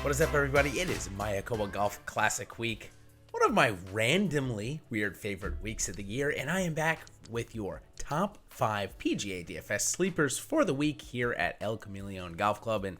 What is up, everybody? It is Mayakoba Golf Classic week, one of my randomly weird favorite weeks of the year, and I am back with your top 5 PGA DFS Sleepers for the week here at El Camaleon Golf Club. And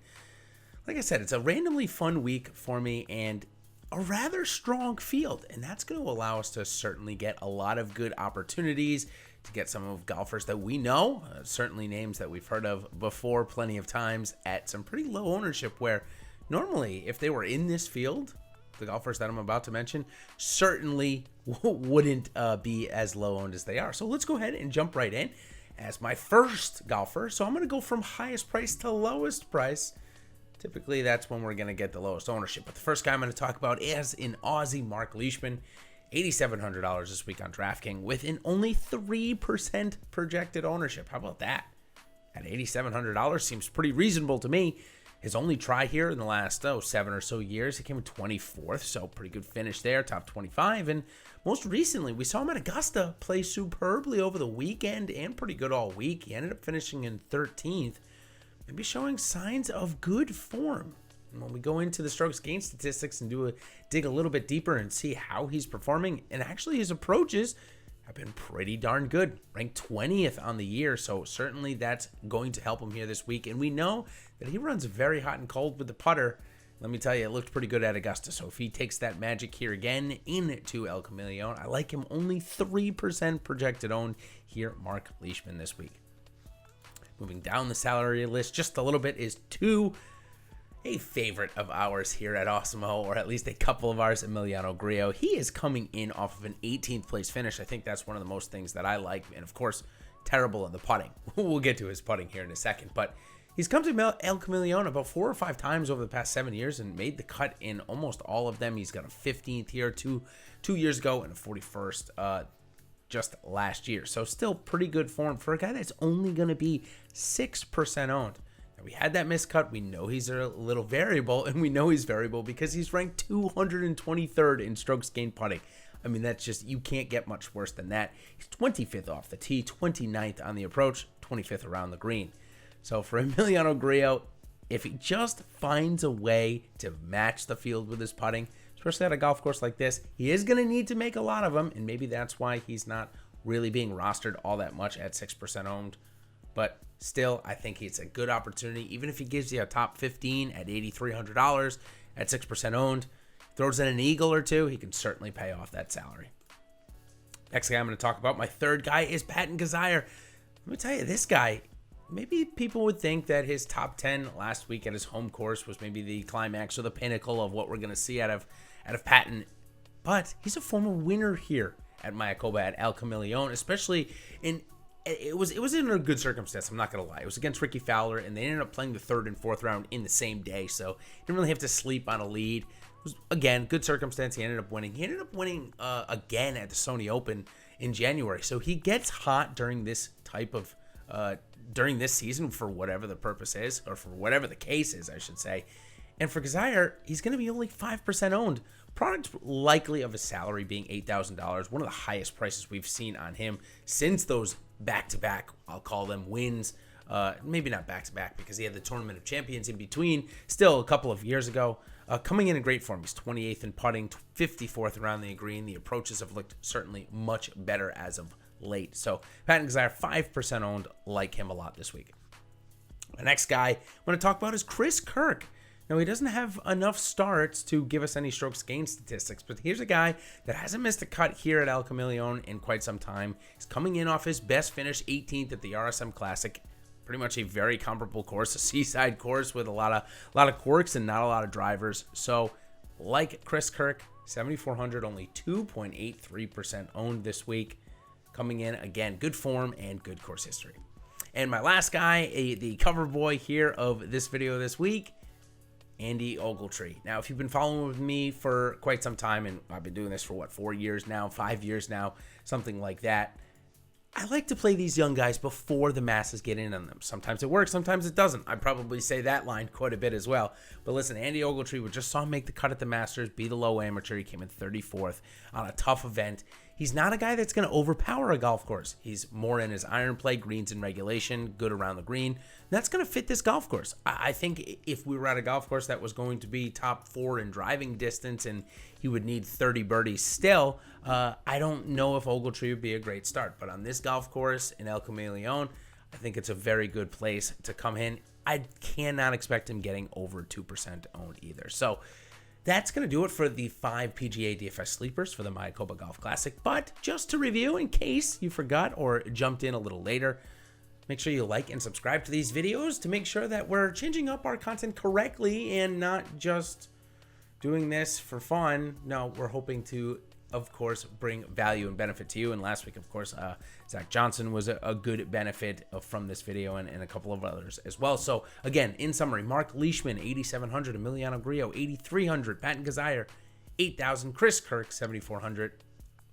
like I said, it's a randomly fun week for me and a rather strong field, and that's going to allow us to certainly get a lot of good opportunities to get some of golfers that we know, certainly names that we've heard of before plenty of times at some pretty low ownership, where normally if they were in this field, the golfers that I'm about to mention certainly wouldn't be as low owned as they are. So let's go ahead and jump right in as my first golfer. So I'm going to go from highest price to lowest price. Typically, that's when we're going to get the lowest ownership. But the first guy I'm going to talk about is an Aussie, Mark Leishman, $8,700 this week on DraftKings with an only 3% projected ownership. How about that? At $8,700 seems pretty reasonable to me. His only try here in the last 7 or so years, he came in 24th, so pretty good finish there, top 25. And most recently, we saw him at Augusta play superbly over the weekend and pretty good all week. He ended up finishing in 13th, maybe showing signs of good form. And when we go into the strokes gained statistics and dig a little bit deeper and see how he's performing, and actually his approaches have been pretty darn good, ranked 20th on the year, so certainly that's going to help him here this week. And we know that he runs very hot and cold with the putter. Let me tell you, it looked pretty good at Augusta, so if he takes that magic here again into El Camaleon, I like him only 3% projected owned here, Mark Leishman, this week. Moving down the salary list just a little bit is a favorite of ours here at Awesemo, or at least a couple of ours, Emiliano Grillo. He is coming in off of an 18th place finish. I think that's one of the most things that I like. And of course, terrible in the putting. We'll get to his putting here in a second. But he's come to El Camaleon about 4 or 5 times over the past 7 years and made the cut in almost all of them. He's got a 15th here 2 years ago and a 41st just last year. So still pretty good form for a guy that's only going to be 6% owned. We had that miscut. We know he's a little variable, and we know he's variable because he's ranked 223rd in strokes gained putting. I mean, that's just, you can't get much worse than that. He's 25th off the tee, 29th on the approach, 25th around the green. So for Emiliano Grillo, if he just finds a way to match the field with his putting, especially at a golf course like this, he is going to need to make a lot of them, and maybe that's why he's not really being rostered all that much at 6% owned. But still, I think it's a good opportunity. Even if he gives you a top 15 at $8,300 at 6% owned, throws in an eagle or two, he can certainly pay off that salary. Next guy I'm going to talk about, my third guy, is Patton Kizzire. Let me tell you, this guy, maybe people would think that his top 10 last week at his home course was maybe the climax or the pinnacle of what we're going to see out of Patton. But he's a former winner here at Mayakoba at El Camaleon, especially in... It was in a good circumstance, I'm not going to lie. It was against Ricky Fowler, and they ended up playing the 3rd and 4th round in the same day, so he didn't really have to sleep on a lead. It was, again, good circumstance. He ended up winning. He ended up winning again at the Sony Open in January, so he gets hot during this type of during this season for whatever the purpose is, or for whatever the case is, I should say. And for Kizzire, he's going to be only 5% owned. Product likely of his salary being $8,000, one of the highest prices we've seen on him since those back-to-back, I'll call them, wins. Maybe not back-to-back because he had the Tournament of Champions in between, still a couple of years ago. Coming in great form. He's 28th in putting, 54th around the green. The approaches have looked certainly much better as of late. So Patton Kizzire, 5% owned, like him a lot this week. The next guy I'm going to talk about is Chris Kirk. Now, he doesn't have enough starts to give us any strokes gained statistics, but here's a guy that hasn't missed a cut here at El Camaleon in quite some time. He's coming in off his best finish, 18th at the RSM Classic. Pretty much a very comparable course, a seaside course with a lot of quirks and not a lot of drivers. So, like Chris Kirk, 7,400, only 2.83% owned this week. Coming in, again, good form and good course history. And my last guy, the cover boy here of this video this week, Andy Ogletree. Now, if you've been following with me for quite some time, and I've been doing this for 4 years now, 5 years now, something like that, I like to play these young guys before the masses get in on them. Sometimes it works, sometimes it doesn't. I probably say that line quite a bit as well. But listen, Andy Ogletree, we just saw him make the cut at the Masters, be the low amateur. He came in 34th on a tough event. he's not a guy that's going to overpower a golf course. He's more in his iron play, greens in regulation, good around the green. That's going to fit this golf course. I think if we were at a golf course that was going to be top 4 in driving distance and he would need 30 birdies still, I don't know if Ogletree would be a great start. But on this golf course in El Camaleon, I think it's a very good place to come in. I cannot expect him getting over 2% owned either. So that's going to do it for the 5 PGA DFS sleepers for the Mayakoba Golf Classic. But just to review, in case you forgot or jumped in a little later, make sure you like and subscribe to these videos to make sure that we're changing up our content correctly and not just doing this for fun. No, we're hoping to, of course, bring value and benefit to you. And last week, of course, Zach Johnson was a good benefit from this video and a couple of others as well. So again, in summary, Mark Leishman, 8,700, Emiliano Grillo, 8,300, Patton Kazire, 8,000, Chris Kirk, 7,400,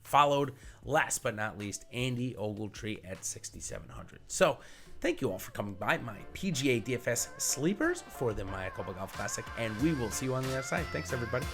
followed last but not least, Andy Ogletree at 6,700. So thank you all for coming by my PGA DFS sleepers for the Mayakoba Golf Classic, and we will see you on the other side. Thanks, everybody.